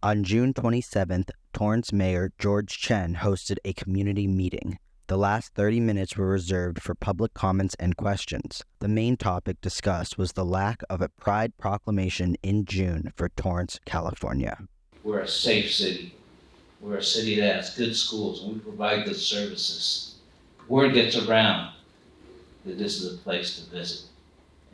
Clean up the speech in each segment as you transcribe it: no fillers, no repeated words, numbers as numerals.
On June 27th, Torrance Mayor George Chen hosted a community meeting. The last 30 minutes were reserved for public comments and questions. The main topic discussed was the lack of a Pride Proclamation in June for Torrance, California. We're a safe city. We're a city that has good schools and we provide good services. Word gets around that this is a place to visit.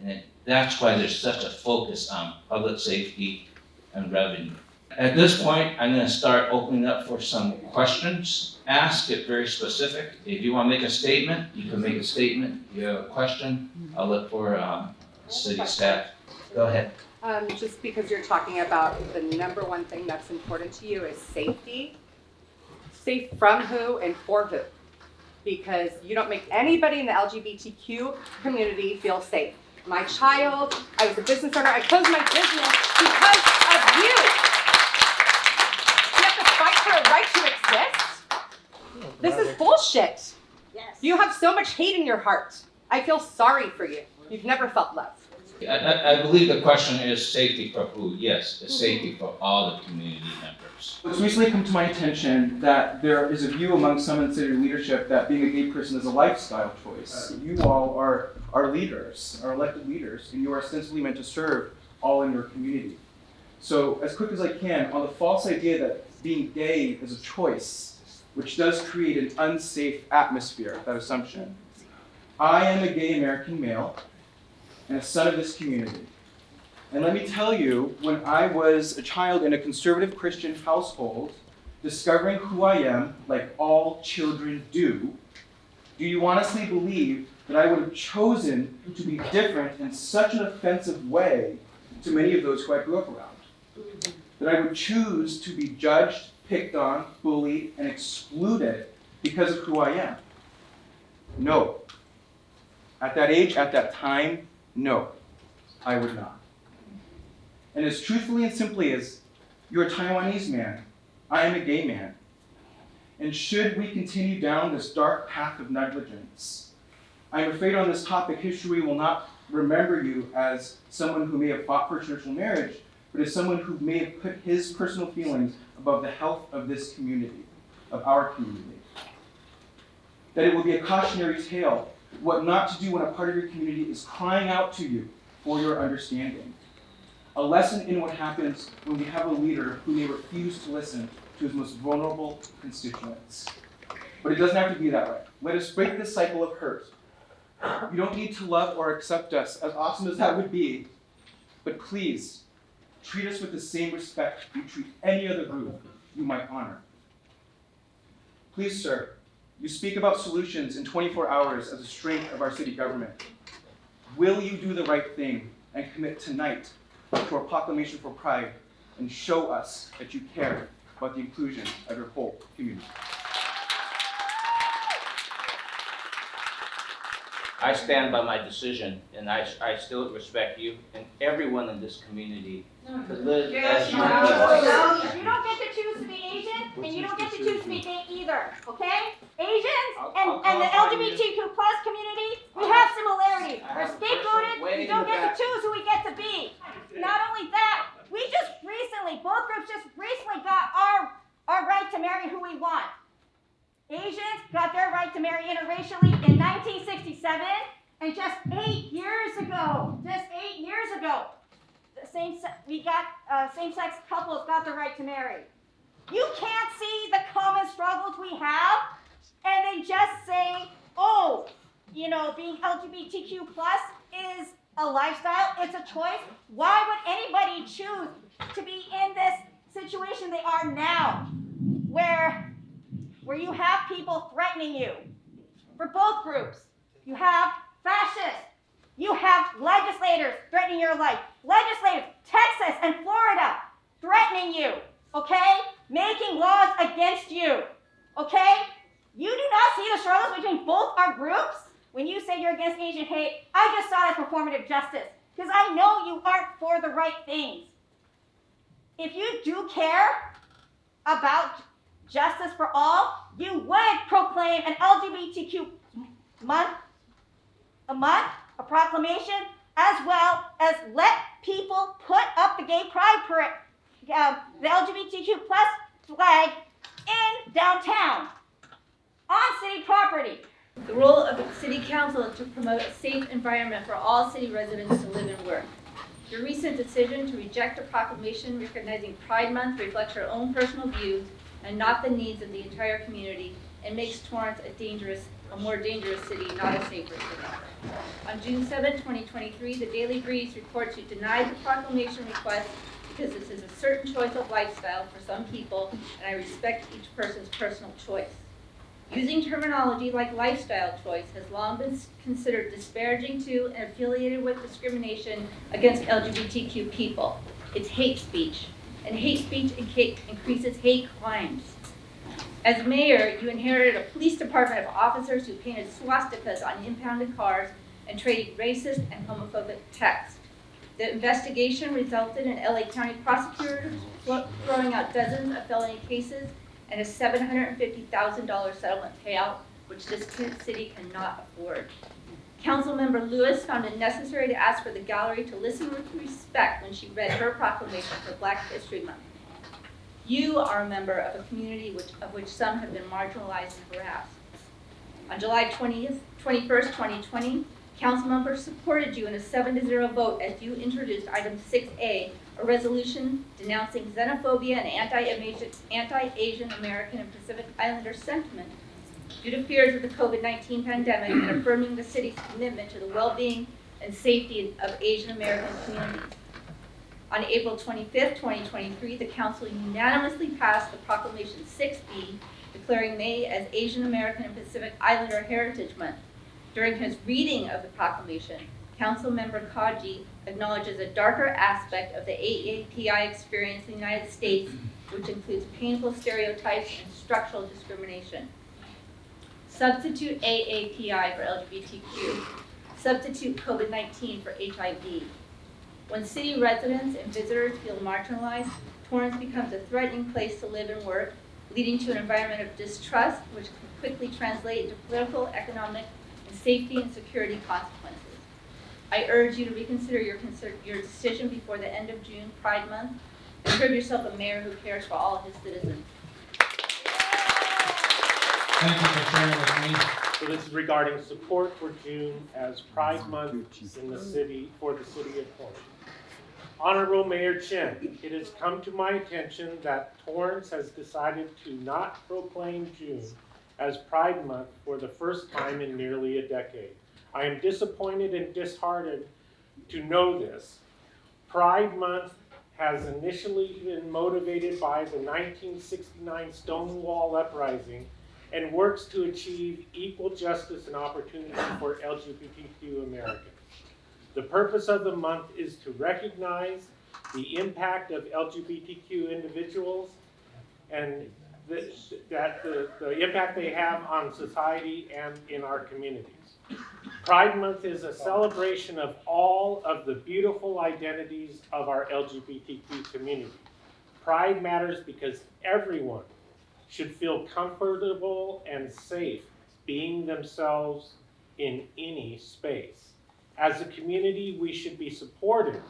And that's why there's such a focus on public safety and revenue. At this point, I'm going to start opening up for some questions. Ask, get very specific. If you want to make a statement, you can make a statement. If you have a question, I'll look for city staff. Go ahead. Just because you're talking about the number one thing that's important to you is safety. Safe from who and for who? Because you don't make anybody in the LGBTQ community feel safe. My child, I was a business owner, I closed my business because of you. You have to fight for a right to exist? This is bullshit. Yes. You have so much hate in your heart. I feel sorry for you. You've never felt love. I believe the question is safety for who? Yes, it's safety for all the community members. It's recently come to my attention that there is a view among some in city leadership that being a gay person is a lifestyle choice. You all are leaders, are elected leaders, and you are ostensibly meant to serve all in your community. So, as quick as I can, on the false idea that being gay is a choice, which does create an unsafe atmosphere, that assumption. I am a gay American male and a son of this community. And let me tell you, when I was a child in a conservative Christian household, discovering who I am, like all children do you honestly believe that I would have chosen to be different in such an offensive way to many of those who I grew up around? That I would choose to be judged, picked on, bullied, and excluded because of who I am? No. At that age, at that time, no, I would not. And as truthfully and simply as you're a Taiwanese man, I am a gay man. And should we continue down this dark path of negligence, I'm afraid on this topic, history will not remember you as someone who may have fought for traditional marriage, but as someone who may have put his personal feelings above the health of this community, of our community. That it will be a cautionary tale, what not to do when a part of your community is crying out to you for your understanding. A lesson in what happens when we have a leader who may refuse to listen to his most vulnerable constituents. But it doesn't have to be that way. Let us break this cycle of hurt. You don't need to love or accept us, as awesome as that would be, but please, treat us with the same respect you treat any other group you might honor. Please, sir, you speak about solutions in 24 hours as a strength of our city government. Will you do the right thing and commit tonight to our proclamation for Pride and show us that you care about the inclusion of your whole community? I stand by my decision, and I still respect you and everyone in this community to live as you No, live. you don't get to choose to be Asian, and you don't get to choose to be gay either, okay? Asians and the LGBTQ plus community, we have similarities. We're scapegoated, we don't get to choose who we get to be. Not only that, both groups just recently got our right to marry who we want. Asians got their right to marry interracially in 1967, and just 8 years ago, same-sex couples got the right to marry. You can't see the common struggles we have, and they just say, oh, being LGBTQ plus is a lifestyle, it's a choice. Why would anybody choose to be in this situation they are now, where you have people threatening you? For both groups, you have fascists, you have legislators threatening your life. Legislators, Texas and Florida, threatening you, okay? Making laws against you, okay? You do not see the struggles between both our groups. When you say you're against Asian hate, I just saw it as performative justice, because I know you aren't for the right things. If you do care about justice for all, you would proclaim an LGBTQ month, a proclamation, as well as let people put up the gay pride parade. the LGBTQ plus flag in downtown on city property. The role of the City Council is to promote a safe environment for all city residents to live and work. Your recent decision to reject a proclamation recognizing Pride Month reflects your own personal views and not the needs of the entire community, and makes Torrance a more dangerous city, not a safer city. On June 7, 2023, the Daily Breeze reports you denied the proclamation request because this is a certain choice of lifestyle for some people, and I respect each person's personal choice. Using terminology like lifestyle choice has long been considered disparaging to and affiliated with discrimination against LGBTQ people. It's hate speech, and hate speech increases hate crimes. As mayor, you inherited a police department of officers who painted swastikas on impounded cars and traded racist and homophobic text. The investigation resulted in LA County prosecutors throwing out dozens of felony cases and a $750,000 settlement payout, which this city cannot afford. Councilmember Lewis found it necessary to ask for the gallery to listen with respect when she read her proclamation for Black History Month. You are a member of a community of which some have been marginalized and harassed. On July 21st, 2020, council members supported you in a 7-0 vote as you introduced item 6A, a resolution denouncing xenophobia and anti-Asian American and Pacific Islander sentiment due to fears of the COVID-19 pandemic and affirming the city's commitment to the well-being and safety of Asian American communities. On April 25th, 2023, the council unanimously passed the proclamation 6B, declaring May as Asian American and Pacific Islander Heritage Month. During his reading of the proclamation, Councilmember Kaji acknowledges a darker aspect of the AAPI experience in the United States, which includes painful stereotypes and structural discrimination. Substitute AAPI for LGBTQ. Substitute COVID-19 for HIV. When city residents and visitors feel marginalized, Torrance becomes a threatening place to live and work, leading to an environment of distrust, which can quickly translate into political, economic, and safety and security consequences. I urge you to reconsider your decision before the end of June, Pride Month, and prove yourself a mayor who cares for all his citizens. Thank you for sharing with me. So this is regarding support for June as Pride Month in the city, for the city of Torrance. Honorable Mayor Chen, it has come to my attention that Torrance has decided to not proclaim June as Pride Month for the first time in nearly a decade. I am disappointed and disheartened to know this. Pride Month has initially been motivated by the 1969 Stonewall Uprising and works to achieve equal justice and opportunity for LGBTQ Americans. The purpose of the month is to recognize the impact of LGBTQ individuals and the impact they have on society and in our communities. Pride Month is a celebration of all of the beautiful identities of our LGBTQ community. Pride matters because everyone should feel comfortable and safe being themselves in any space. As a community, we should be supportive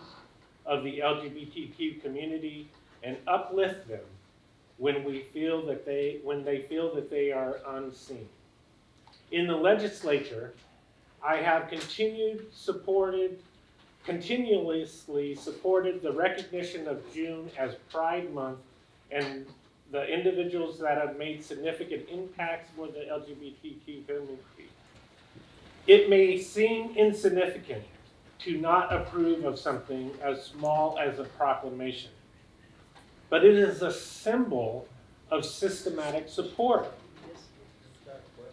of the LGBTQ community and uplift them when they feel that they are unseen. In the legislature, I have continuously supported the recognition of June as Pride Month and the individuals that have made significant impacts for the LGBTQ community. It may seem insignificant to not approve of something as small as a proclamation, but it is a symbol of systematic support.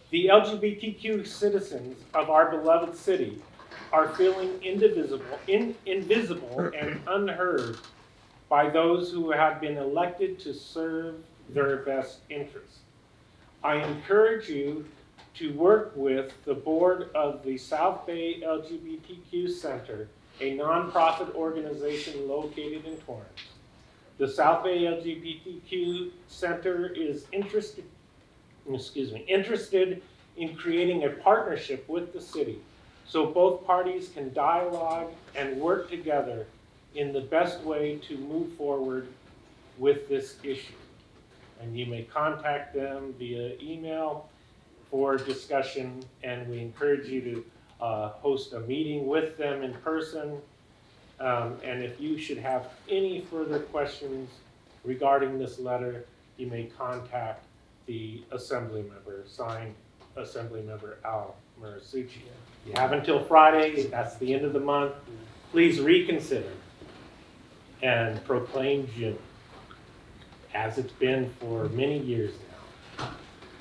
The LGBTQ citizens of our beloved city are feeling invisible and unheard by those who have been elected to serve their best interests. I encourage you to work with the board of the South Bay LGBTQ Center, a nonprofit organization located in Torrance. The South Bay LGBTQ Center is interested in creating a partnership with the city so both parties can dialogue and work together in the best way to move forward with this issue. And you may contact them via email for discussion, and we encourage you to host a meeting with them in person. And if you should have any further questions regarding this letter, you may contact the assembly member, signed Assembly Member Muratsuchi. You have until Friday, that's the end of the month. Please reconsider and proclaim June, as it's been for many years now,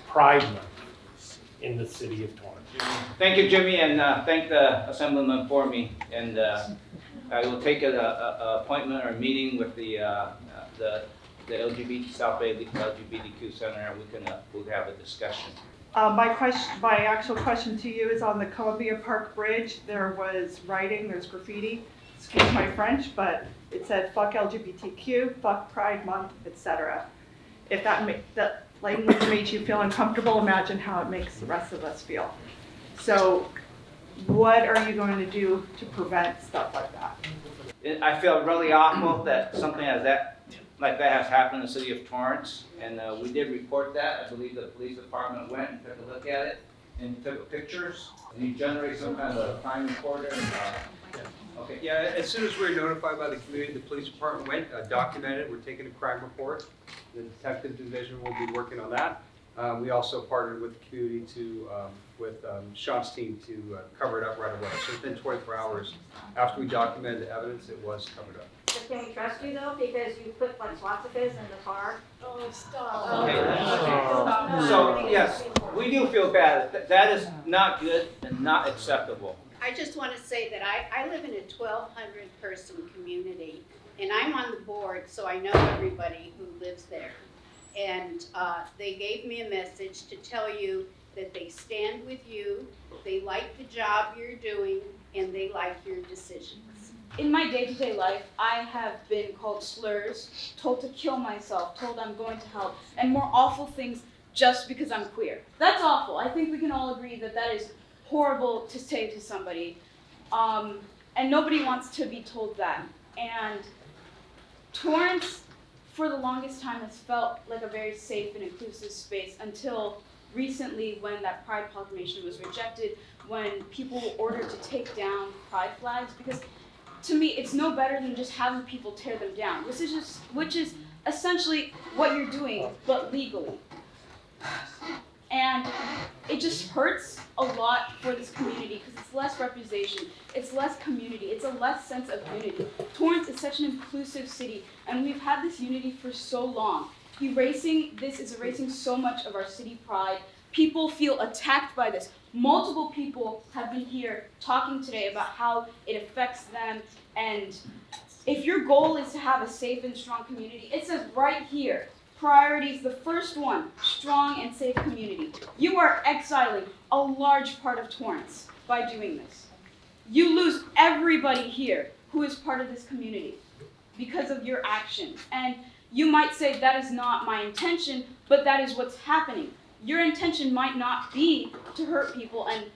Pride Month in the city of Torrance. Thank you, Jimmy, and thank the Assemblyman for me. And I will take an appointment or meeting with the LGBT South Bay LGBTQ Center, and we'll have a discussion. My actual question to you is on the Columbia Park Bridge. There was writing, there's graffiti, excuse my French, but it said fuck LGBTQ, fuck Pride Month, etc. If that language made you feel uncomfortable, imagine how it makes the rest of us feel. So what are you going to do to prevent stuff like that? I feel really awful that something like that has happened in the city of Torrance, and we did report that. I believe the police department went and took a look at it and took pictures. And you generate some kind of crime reporter. Okay. Yeah, as soon as we were notified by the community, the police department went, documented it. We're taking a crime report. The detective division will be working on that. We also partnered with the community with Sean's team to cover it up right away. So within 24 hours after we documented the evidence, it was covered up. But can we trust you though, because you put like swastikas in the car? Oh, stop. Okay. So yes, we do feel bad. That is not good and not acceptable. I just want to say that I live in a 1,200 person community, and I'm on the board, so I know everybody who lives there. And they gave me a message to tell you that they stand with you, they like the job you're doing, and they like your decisions. In my day-to-day life, I have been called slurs, told to kill myself, told I'm going to hell, and more awful things just because I'm queer. That's awful. I think we can all agree that that is horrible to say to somebody, and nobody wants to be told that. And Torrance, for the longest time, has felt like a very safe and inclusive space until recently, when that Pride Proclamation was rejected, when people were ordered to take down pride flags, because to me, it's no better than just having people tear them down, which is essentially what you're doing, but legally. And it just hurts a lot for this community because it's less representation, it's less community, it's a less sense of unity. Torrance is such an inclusive city, and we've had this unity for so long. Erasing this is erasing so much of our city pride. People feel attacked by this. Multiple people have been here talking today about how it affects them, and if your goal is to have a safe and strong community, it says right here, priorities, the first one, strong and safe community. You are exiling a large part of Torrance by doing this. You lose everybody here who is part of this community because of your actions. And you might say that is not my intention, but that is what's happening. Your intention might not be to hurt people, and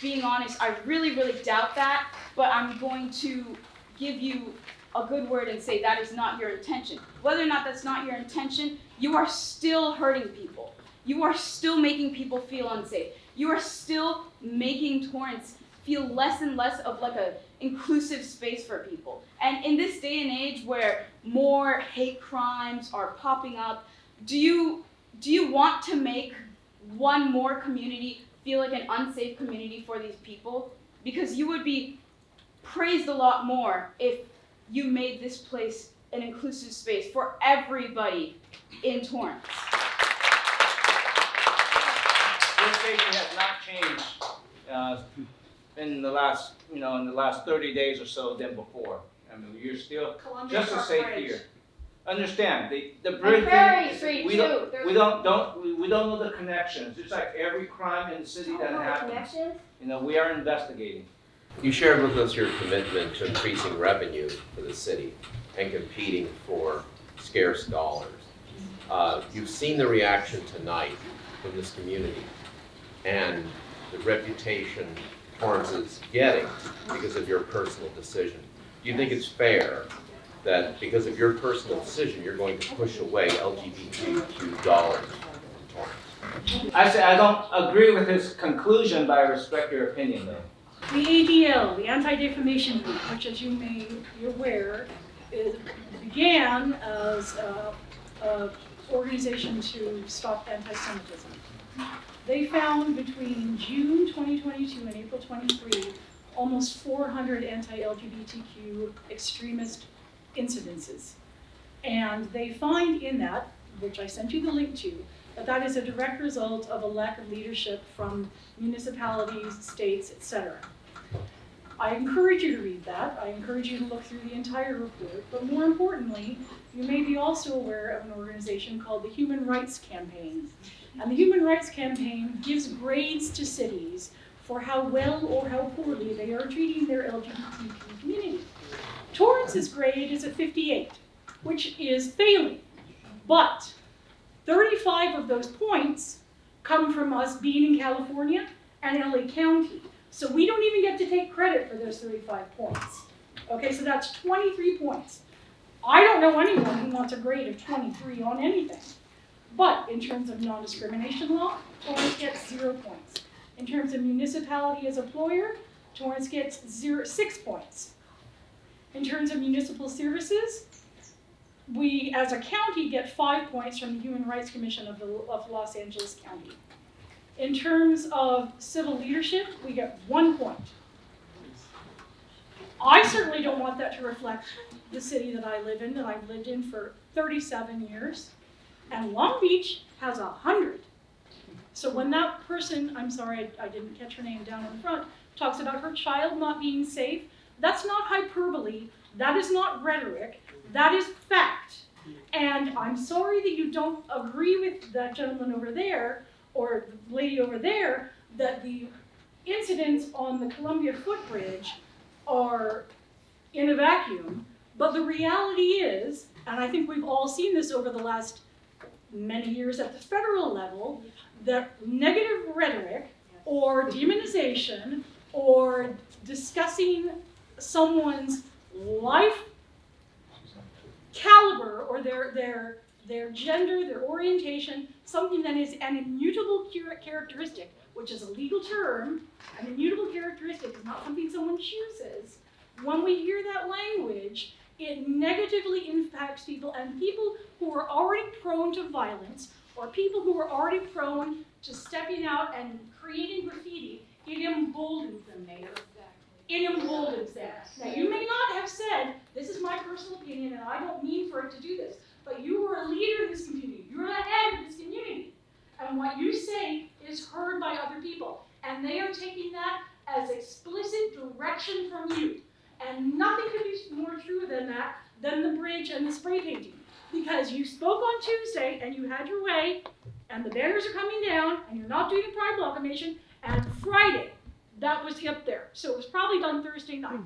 being honest, I really, really doubt that, but I'm going to give you a good word and say that is not your intention. Whether or not that's not your intention, you are still hurting people. You are still making people feel unsafe. You are still making Torrance feel less and less of like a inclusive space for people. And in this day and age where more hate crimes are popping up, do you want to make one more community feel like an unsafe community for these people? Because you would be praised a lot more if you made this place an inclusive space for everybody in Torrance. This station has not changed in the last 30 days or so than before. I mean, you're still Columbia just as Park safe Bridge. here. Understand the bridge. Prairie Street, we don't know the connections. It's like every crime in the city that happens. Connections? We are investigating. You shared with us your commitment to increasing revenue for the city and competing for scarce dollars. You've seen the reaction tonight from this community and the reputation Torrance is getting because of your personal decision. Do you think it's fair that because of your personal decision, you're going to push away LGBTQ dollars to Torrance. I say I don't agree with his conclusion, but I respect your opinion though. The ADL, the Anti-Defamation League, which as you may be aware, began as an organization to stop anti-Semitism. They found between June 2022 and April 23 almost 400 anti-LGBTQ extremist incidences. And they find in that, which I sent you the link to, that is a direct result of a lack of leadership from municipalities, states, etc. I encourage you to read that. I encourage you to look through the entire report. But more importantly, you may be also aware of an organization called the Human Rights Campaign. And the Human Rights Campaign gives grades to cities for how well or how poorly they are treating their LGBTQ community. Torrance's grade is a 58, which is failing. But 35 of those points come from us being in California and LA County. So we don't even get to take credit for those 35 points. Okay, so that's 23 points. I don't know anyone who wants a grade of 23 on anything. But in terms of non-discrimination law, Torrance gets 0 points. In terms of municipality as employer, Torrance gets 6 points. In terms of municipal services, we as a county get 5 points from the Human Rights Commission of Los Angeles County. In terms of civil leadership, we get 1 point. I certainly don't want that to reflect the city that I live in, that I've lived in for 37 years. And Long Beach has 100. So when that person, I'm sorry, I didn't catch her name down in front, talks about her child not being safe, that's not hyperbole, that is not rhetoric, that is fact. And I'm sorry that you don't agree with that gentleman over there, or the lady over there, that the incidents on the Columbia Footbridge are in a vacuum, but the reality is, and I think we've all seen this over the last many years at the federal level, that negative rhetoric or demonization or discussing someone's life caliber or their gender, their orientation, something that is an immutable characteristic, which is a legal term. An immutable characteristic is not something someone chooses. When we hear that language, it negatively impacts people, and people who are already prone to violence, or people who are already prone to stepping out and creating graffiti, it emboldens them, Mayor. It emboldens them. Now, you may not have said, this is my personal opinion, and I don't mean for it to do this, but you are a leader in this community. You're the head of this community. And what you say is heard by other people. And they are taking that as explicit direction from you. And nothing could be more true than that, than the bridge and the spray painting. Because you spoke on Tuesday, and you had your way, and the banners are coming down, and you're not doing the Pride Proclamation, and Friday, that was up there. So it was probably done Thursday night.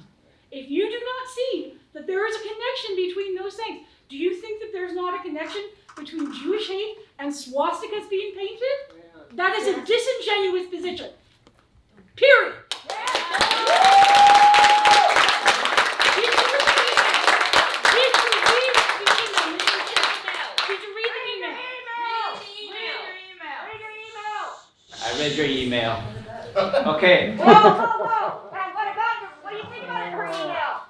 If you do not see that there is a connection between those things, do you think that there's not a connection between Jewish hate and swastikas being painted? That is a disingenuous position. Period. I read your email. Okay. Whoa, whoa, whoa! What do you think about her email?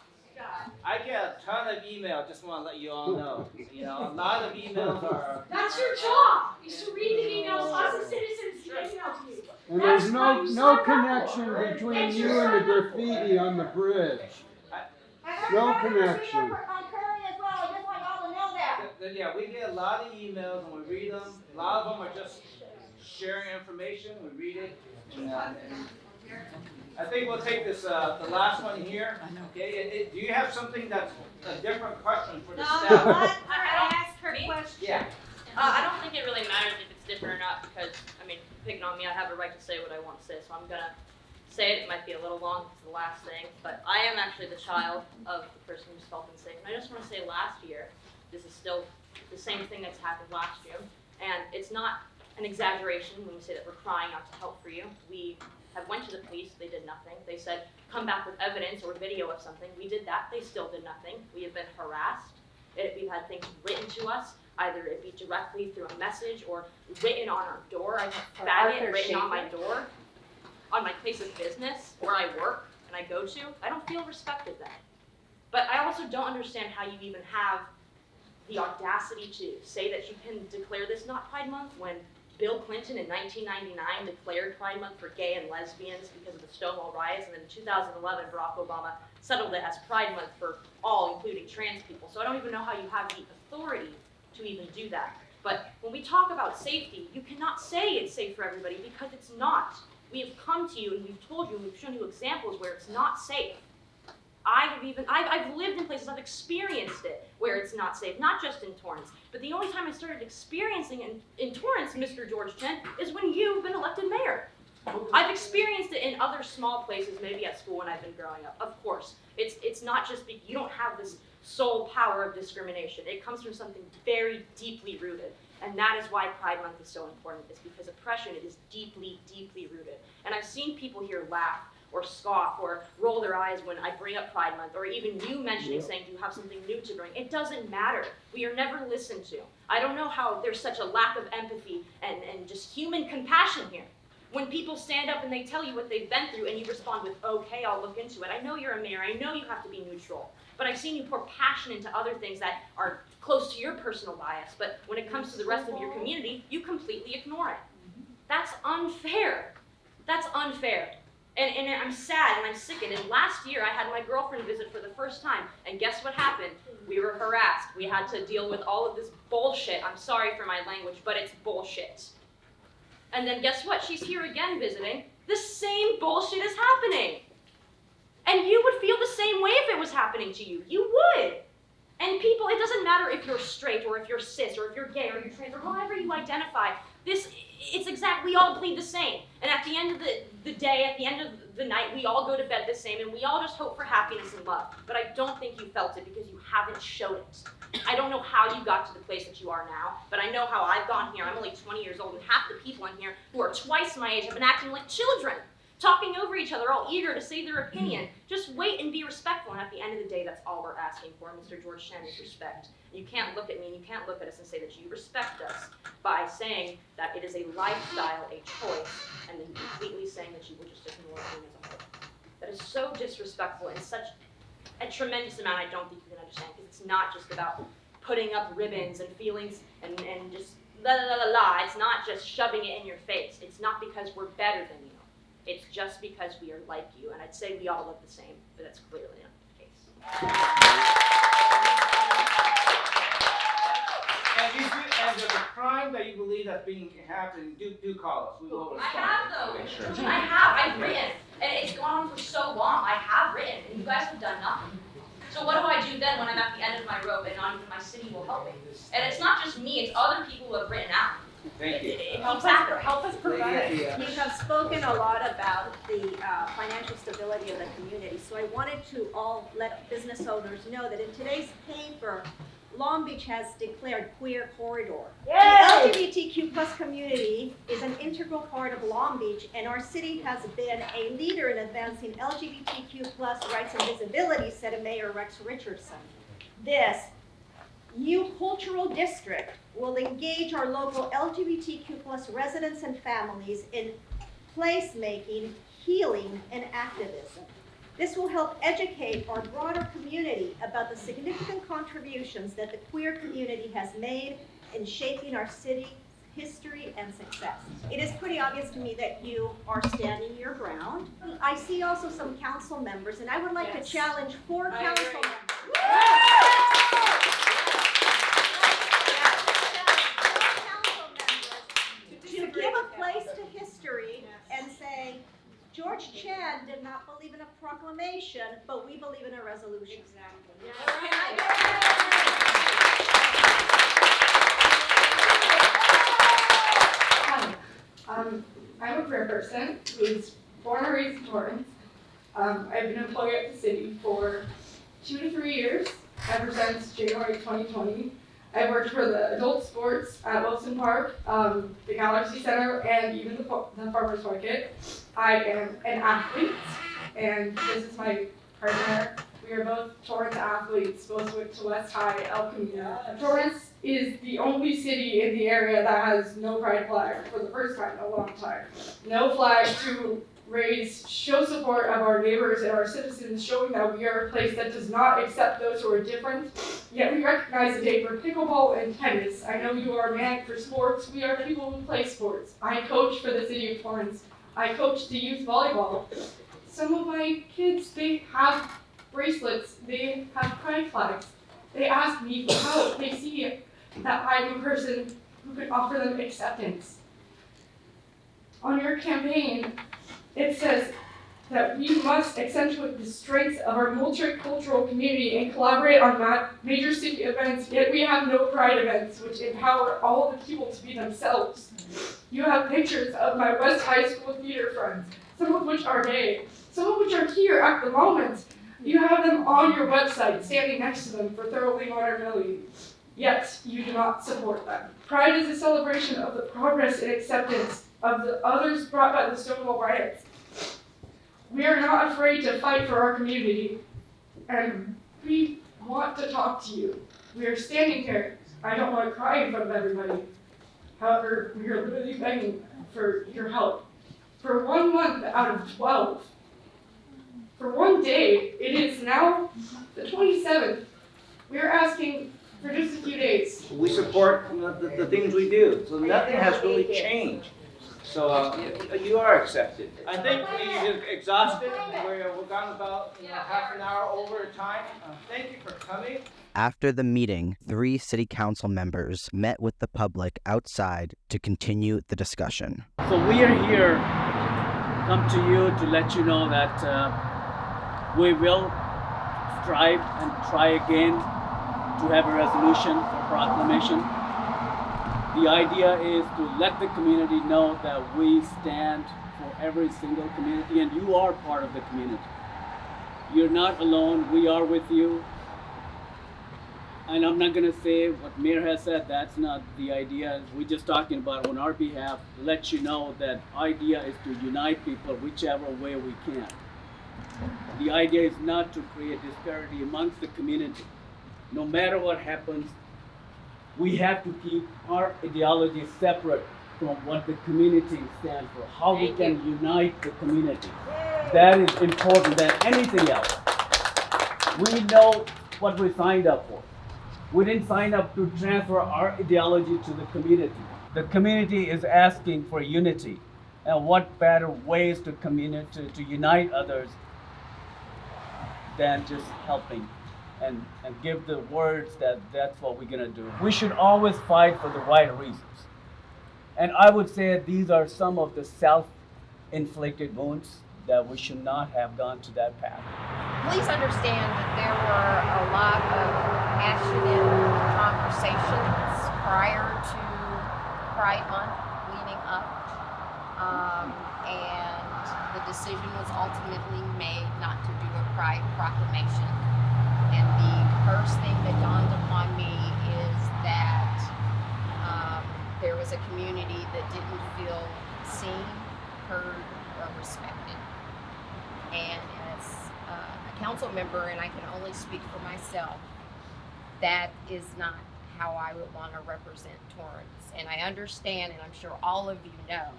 I get a ton of email, just want to let you all know. You know, a lot of emails are... That's your job, is to read the emails us as citizens email to you. And there's no connection between you and the graffiti on the bridge. No connection. On Curry as well, I just want y'all to know that. Yeah, we get a lot of emails and we read them. A lot of them are just sharing information. We read it. And I think we'll take this, the last one here. Okay. Do you have something that's a different question for the staff? I asked her question. Yeah. I don't think it really matters if it's different or not because, I mean, picking on me, I have a right to say what I want to say, so I'm going to say it. It might be a little long, it's the last thing, but I am actually the child of the person who's felt unsafe. And I just want to say last year, this is still the same thing that's happened last year, and it's not an exaggeration when we say that we're crying out to help for you. We have went to the police, they did nothing. They said, come back with evidence or video of something. We did that, they still did nothing. We have been harassed. We've had things written to us, either it be directly through a message or written on our door. I've had faggot written on my door, on my place of business, where I work and I go to. I don't feel respected then. But I also don't understand how you even have the audacity to say that you can declare this not Pride Month when Bill Clinton in 1999 declared Pride Month for gay and lesbians because of the Stonewall riots, and then in 2011 Barack Obama settled it as Pride Month for all, including trans people. So I don't even know how you have the authority to even do that. But when we talk about safety, you cannot say it's safe for everybody because it's not. We have come to you and we've told you and we've shown you examples where it's not safe. I've lived in places, I've experienced it where it's not safe, not just in Torrance. But the only time I started experiencing it in Torrance, Mr. George Chen, is when you've been elected mayor. I've experienced it in other small places, maybe at school when I've been growing up. Of course, it's not just you don't have this sole power of discrimination. It comes from something very deeply rooted. And that is why Pride Month is so important, is because oppression is deeply, deeply rooted. And I've seen people here laugh or scoff or roll their eyes when I bring up Pride Month, or even you mentioning saying, do you have something new to bring? It doesn't matter. We are never listened to. I don't know how there's such a lack of empathy and just human compassion here. When people stand up and they tell you what they've been through and you respond with, okay, I'll look into it. I know you're a mayor, I know you have to be neutral, but I've seen you pour passion into other things that are close to your personal bias, but when it comes to the rest of your community, you completely ignore it. That's unfair. That's unfair. And I'm sad and I'm sickened. And last year I had my girlfriend visit for the first time, and guess what happened? We were harassed. We had to deal with all of this bullshit. I'm sorry for my language, but it's bullshit. And then guess what? She's here again visiting. The same bullshit is happening. And you would feel the same way if it was happening to you. You would. And people, it doesn't matter if you're straight or if you're cis or if you're gay or you're trans or however you identify. We all bleed the same. And at the end of the day, at the end of the night, we all go to bed the same and we all just hope for happiness and love. But I don't think you felt it because you haven't showed it. I don't know how you got to the place that you are now, but I know how I've gone here. I'm only 20 years old and half the people in here who are twice my age have been acting like children, talking over each other, all eager to say their opinion. Just wait and be respectful, and at the end of the day, that's all we're asking for, Mr. George Chen, is respect. You can't look at me and you can't look at us and say that you respect us by saying that it is a lifestyle, a choice, and then completely saying that you will just ignore me as a whole. That is so disrespectful and such a tremendous amount I don't think you can understand, because it's not just about putting up ribbons and feelings and just la la la la. It's not just shoving it in your face. It's not because we're better than you. It's just because we are like you, and I'd say we all look the same, but that's clearly not the case. And there's a crime that you believe that's being happening, do call us. We will respond. I have though. I've written, and it's gone on for so long. I have written, and you guys have done nothing. So what do I do then when I'm at the end of my rope and not even my city will help me? And it's not just me, it's other people who have written out. Thank you. Help us provide. You have spoken a lot about the financial stability of the community, so I wanted to all let business owners know that in today's paper, Long Beach has declared queer corridor. Yay! The LGBTQ plus community is an integral part of Long Beach, and our city has been a leader in advancing LGBTQ plus rights and visibility, said Mayor Rex Richardson. This new cultural district will engage our local LGBTQ plus residents and families in placemaking, healing, and activism. This will help educate our broader community about the significant contributions that the queer community has made in shaping our city's history and success. It is pretty obvious to me that you are standing your ground. I see also some council members, and I would like to challenge 4 council members. To give a place to history and say, George Chen did not believe in a proclamation, but we believe in a resolution. Hi, I'm a queer person who's born and raised in Torrance. I've been employed at the city for 2 to 3 years, ever since January 2020. I worked for the adult sports at Wilson Park, the Galaxy Center, and even the farmers market. I am an athlete, and this is my partner. We are both Torrance athletes, both went to West High, El Camino. Torrance is the only city in the area that has no pride flag for the first time in a long time. No flag to show support of our neighbors and our citizens, showing that we are a place that does not accept those who are different. Yet we recognize the day for pickleball and tennis. I know you are a man for sports. We are people who play sports. I coach for the city of Torrance. I coach the youth volleyball. Some of my kids, they have bracelets. They have pride flags. They ask me for help. They see that I'm a person who can offer them acceptance. On your campaign, it says that we must accentuate the strengths of our multicultural community and collaborate on major city events, yet we have no pride events which empower all the people to be themselves. You have pictures of my West High School theater friends, some of which are gay, some of which are here at the moment. You have them on your website, standing next to them for Thoroughly Watermelon. Yet you do not support them. Pride is a celebration of the progress and acceptance of the others brought by the Stonewall riots. We are not afraid to fight for our community, and we want to talk to you. We are standing here. I don't want to cry in front of everybody. However, we are literally begging for your help. For 1 month out of 12, for one day, it is now the 27th. We are asking for just a few days. We support the things we do, so nothing has really changed. So you are accepted. I think we've exhausted. We're gone about half an hour over time. Thank you for coming. After the meeting, 3 city council members met with the public outside to continue the discussion. So we are here, come to you to let you know that we will strive and try again to have a resolution for proclamation. The idea is to let the community know that we stand for every single community, and you are part of the community. You're not alone, we are with you. And I'm not gonna say what Mayor has said, that's not the idea. We're just talking about on our behalf, let you know that idea is to unite people whichever way we can. The idea is not to create disparity amongst the community. No matter what happens, we have to keep our ideology separate from what the community stands for, how we can unite the community. That is important than anything else. We know what we signed up for. We didn't sign up to transfer our ideology to the community. The community is asking for unity, and what better ways to unite others than just helping and give the words that that's what we're gonna do. We should always fight for the right reasons. And I would say these are some of the self-inflicted wounds that we should not have gone to that path. Please understand that there were a lot of passionate conversations prior to Pride Month, leading up, and the decision was ultimately made not to do a Pride Proclamation. And the first thing that dawned upon me is that there was a community that didn't feel seen, heard, or respected. And as a council member, and I can only speak for myself, that is not how I would want to represent Torrance. And I understand, and I'm sure all of you know,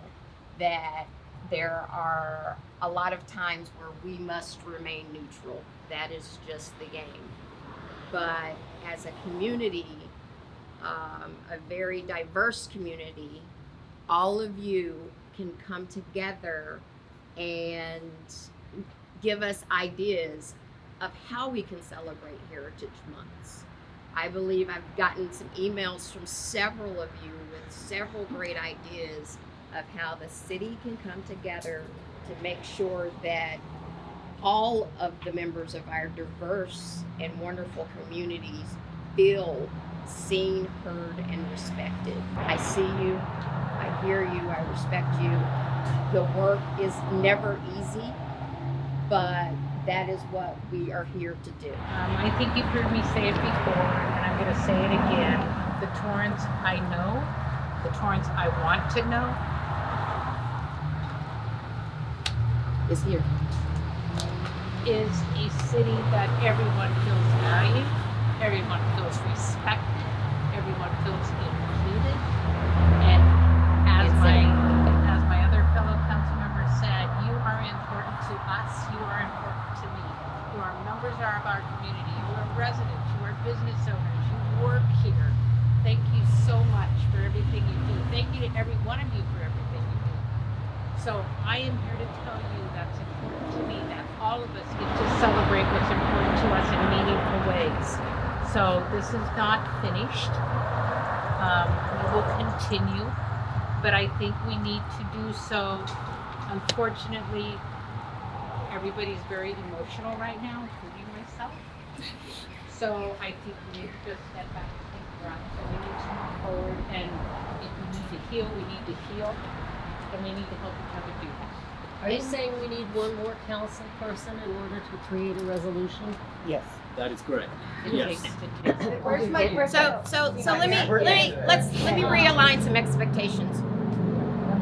that there are a lot of times where we must remain neutral. That is just the game. But as a community, a very diverse community, all of you can come together and give us ideas of how we can celebrate Heritage Months. I believe I've gotten some emails from several of you with several great ideas of how the city can come together to make sure that all of the members of our diverse and wonderful communities feel seen, heard, and respected. I see you, I hear you, I respect you. The work is never easy, but that is what we are here to do. I think you've heard me say it before, and I'm going to say it again. the Torrance I know, the Torrance I want to know, is here. Is a city that everyone feels valued, everyone feels respected, everyone feels included, and as my other fellow council member said, you are important to us, you are important to me. You are members of our community, you are residents, you are business owners, you work here. Thank you so much for everything you do. Thank you to every one of you for everything you do. So I am here to tell you that's important to me, that all of us get to celebrate what's important to us in meaningful ways. So this is not finished. We will continue, but I think we need to do so. Unfortunately, everybody's very emotional right now, including myself. So I think we need to just step back and take a breath. So we need to move forward, and if we need to heal, we need to heal, and we need to help each other do that. Are you saying we need one more council person in order to create a resolution? Yes, that is correct. Yes. Where's my so let me realign some expectations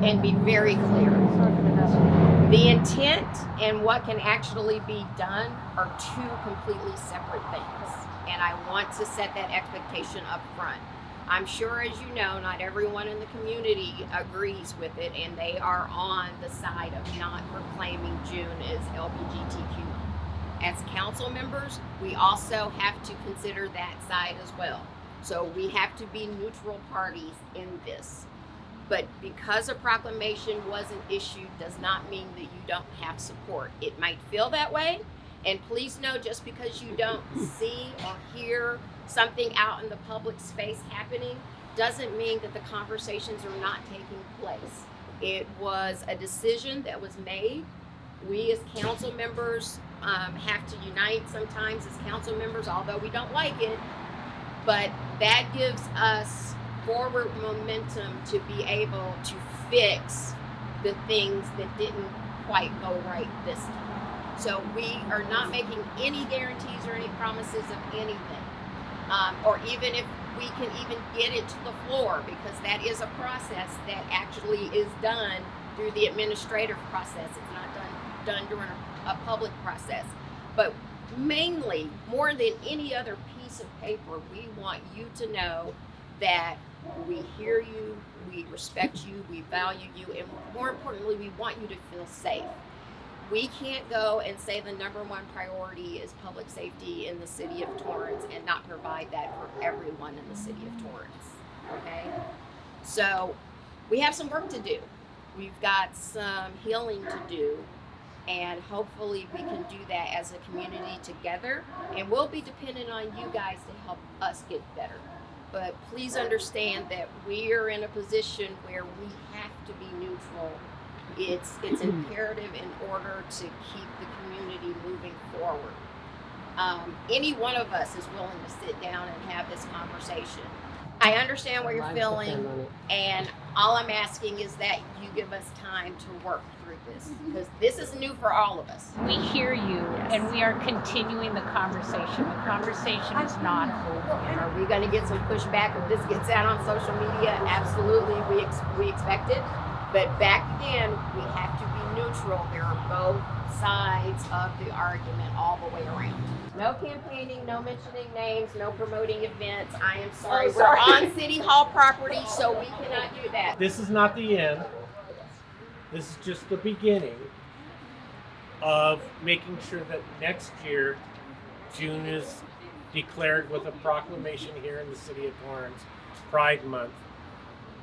and be very clear. The intent and what can actually be done are two completely separate things, and I want to set that expectation up front. I'm sure, as you know, not everyone in the community agrees with it, and they are on the side of not proclaiming June as LGBTQ. As council members, we also have to consider that side as well. So we have to be neutral parties in this. But because a proclamation wasn't issued does not mean that you don't have support. It might feel that way, and please know, just because you don't see or hear something out in the public space happening doesn't mean that the conversations are not taking place. It was a decision that was made. We as council members have to unite sometimes as council members, although we don't like it, but that gives us forward momentum to be able to fix the things that didn't quite go right this time. So we are not making any guarantees or any promises of anything. Or even if we can even get it to the floor, because that is a process that actually is done through the administrative process. It's not done during a public process. But mainly, more than any other piece of paper, we want you to know that we hear you, we respect you, we value you, and more importantly, we want you to feel safe. We can't go and say the number one priority is public safety in the city of Torrance and not provide that for everyone in the city of Torrance, okay? So we have some work to do. We've got some healing to do, and hopefully we can do that as a community together, and we'll be dependent on you guys to help us get better. But please understand that we're in a position where we have to be neutral. It's imperative in order to keep the community moving forward. Any one of us is willing to sit down and have this conversation. I understand what you're feeling, and all I'm asking is that you give us time to work through this, because this is new for all of us. We hear you, and we are continuing the conversation. The conversation is not over. Are we going to get some pushback if this gets out on social media? Absolutely, we expect it. But back again, we have to be neutral. There are both sides of the argument all the way around. No campaigning, no mentioning names, no promoting events. I am sorry. We're on City Hall property, so we cannot do that. This is not the end. This is just the beginning of making sure that next year, June is declared with a proclamation here in the city of Torrance, Pride Month.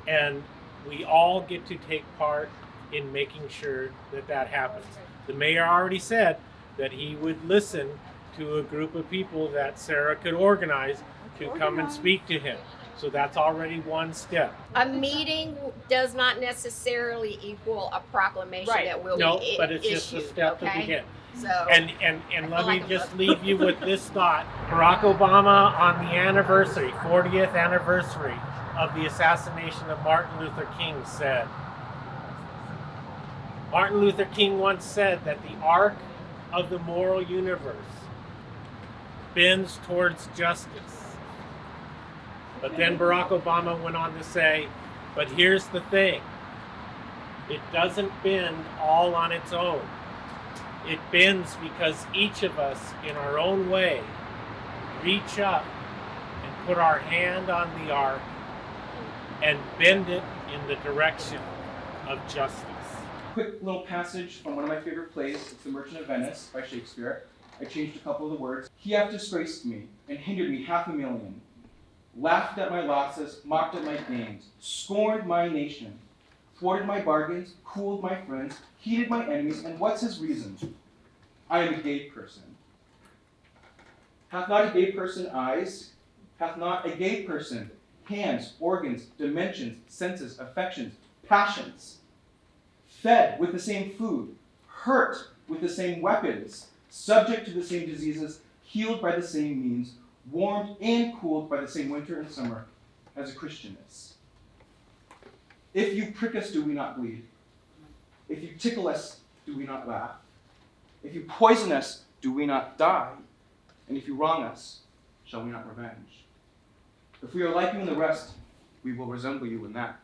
And we all get to take part in making sure that that happens. The mayor already said that he would listen to a group of people that Sarah could organize to come and speak to him. So that's already one step. A meeting does not necessarily equal a proclamation that will be issued. No, but it's just a step to begin. So, and let me just leave you with this thought. Barack Obama, on the anniversary, 40th anniversary of the assassination of Martin Luther King, said, Martin Luther King once said that the arc of the moral universe bends towards justice. But then Barack Obama went on to say, but here's the thing, it doesn't bend all on its own. It bends because each of us, in our own way, reach up and put our hand on the arc and bend it in the direction of justice. Quick little passage from one of my favorite plays. It's The Merchant of Venice by Shakespeare. I changed a couple of the words. He hath disgraced me and hindered me 500,000, laughed at my losses, mocked at my gains, scorned my nation, thwarted my bargains, cooled my friends, heated my enemies, and what's his reason? I am a gay person. Hath not a gay person eyes? Hath not a gay person hands, organs, dimensions, senses, affections, passions? Fed with the same food, hurt with the same weapons, subject to the same diseases, healed by the same means, warmed and cooled by the same winter and summer as a Christian is. If you prick us, do we not bleed? If you tickle us, do we not laugh? If you poison us, do we not die? And if you wrong us, shall we not revenge? If we are like you in the rest, we will resemble you in that.